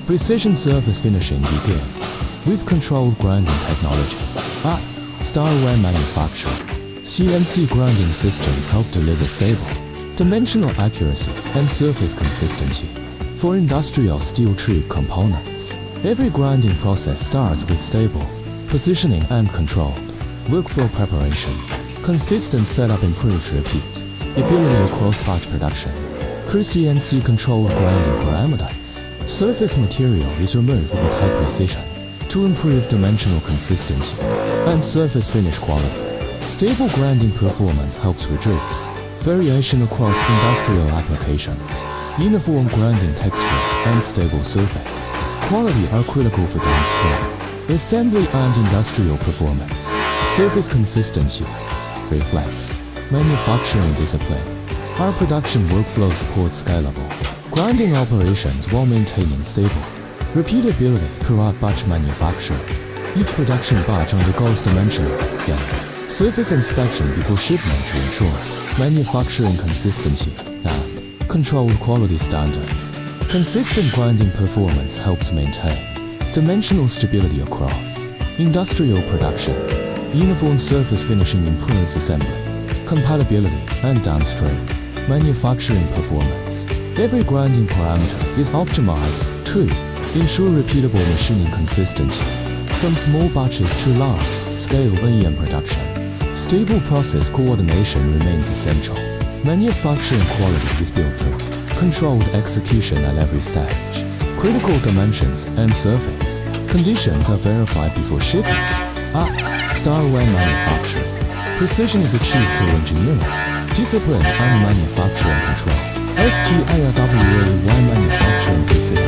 Precision surface finishing begins with controlled grinding technology. At STARWAY manufacturing, CNC grinding systems help deliver stable, dimensional accuracy and surface consistency. For industrial steel tube components, every grinding process starts with stable positioning and controlled workflow preparation. Consistent setup improves repeatability across batch production. Through CNC controlled grinding parameters, surface material is removed with high precision to improve dimensional consistency and surface finish quality. Stable grinding performance helps reduce variation across industrial applications. Uniform grinding texture and stable surface quality are critical for downstream assembly and industrial performance. Surface consistency reflects manufacturing discipline. Our production workflow supports scalable grinding operations while maintaining stable repeatability throughout batch manufacturing. Each production batch undergoes dimensional surface inspection before shipment to ensure manufacturing consistency and controlled quality standards. Consistent grinding performance helps maintain dimensional stability across industrial production. Uniform surface finishing improves assembly compatibility and downstream manufacturing performance. Every grinding parameter is optimized to ensure repeatable machining consistency. From small batches to large-scale OEM production, stable process coordination remains essential. Manufacturing quality is built through controlled execution at every stage. Critical dimensions and surface conditions are verified before shipping. At STARWAY manufacturing, precision is achieved through engineering, discipline and manufacturing control. STARWAY manufacturing precision